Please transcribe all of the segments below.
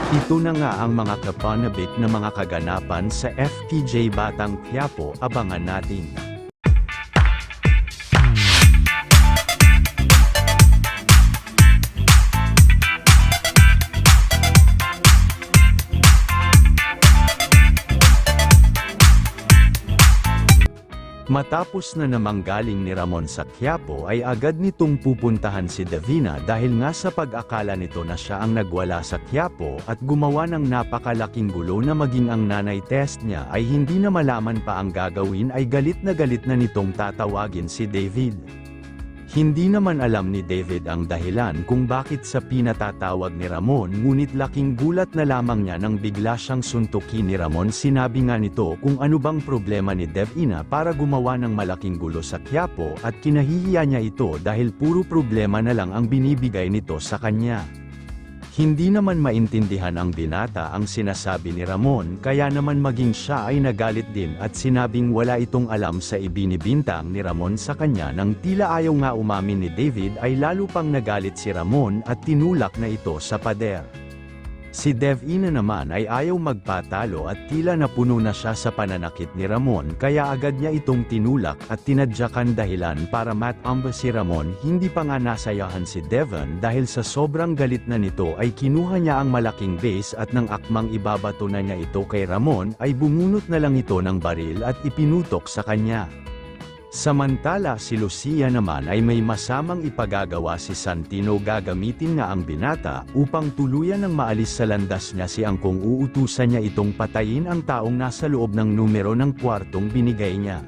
Ito na nga ang mga kapanabik na mga kaganapan sa FPJ Batang Quiapo, abangan natin. Matapos na namang galing ni Ramon sa Quiapo ay agad nitong pupuntahan si Davina dahil nga sa pag-akala nito na siya ang nagwala sa Quiapo at gumawa ng napakalaking gulo na maging ang nanay test niya ay hindi na malaman pa ang gagawin ay galit na nitong tatawagin si David. Hindi naman alam ni David ang dahilan kung bakit sa pinatatawag ni Ramon ngunit laking gulat na lamang niya nang bigla siyang suntukin ni Ramon. Sinabi nga nito kung ano bang problema ni Davina para gumawa ng malaking gulo sa Quiapo at kinahihiya niya ito dahil puro problema na lang ang binibigay nito sa kanya. Hindi naman maintindihan ang binata ang sinasabi ni Ramon kaya naman maging siya ay nagalit din at sinabing wala itong alam sa ibinibintang ni Ramon sa kanya nang tila ayaw nga umamin ni David ay lalo pang nagalit si Ramon at tinulak na ito sa pader. Si Davina naman ay ayaw magpatalo at tila napuno na siya sa pananakit ni Ramon kaya agad niya itong tinulak at tinadyakan dahilan para matamba si Ramon. Hindi pa nga nasayahan si Devon dahil sa sobrang galit na nito ay kinuha niya ang malaking base at nang akmang ibabato na niya ito kay Ramon ay bumunot na lang ito ng baril at ipinutok sa kanya. Samantala si Lucia naman ay may masamang ipagagawa si Santino. Gagamitin nga ang binata upang tuluyan ng maalis sa landas niya si Angkong. Uutusan niya itong patayin ang taong nasa loob ng numero ng kwartong binigay niya.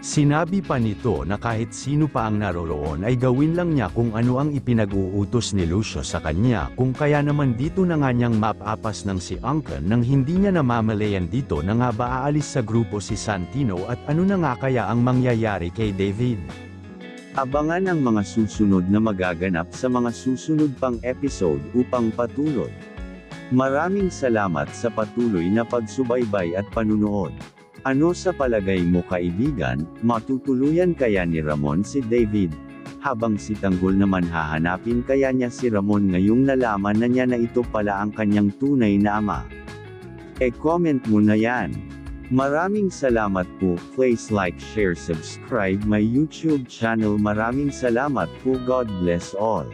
Sinabi pa nito na kahit sino pa ang naroroon ay gawin lang niya kung ano ang ipinag-uutos ni Lucio sa kanya, kung kaya naman dito na nga niyang mapapas ng si Angkon nang hindi niya namamalayan dito na nga ba aalis sa grupo si Santino at ano na nga kaya ang mangyayari kay David. Abangan ang mga susunod na magaganap sa mga susunod pang episode upang patuloy. Maraming salamat sa patuloy na pagsubaybay at panunood. Ano sa palagay mo kaibigan, matutuluyan kaya ni Ramon si David? Habang si Tanggol naman hahanapin kaya niya si Ramon ngayong nalaman na niya na ito pala ang kanyang tunay na ama? E-comment mo na yan. Maraming salamat po. Please like, share, subscribe my YouTube channel. Maraming salamat po. God bless all.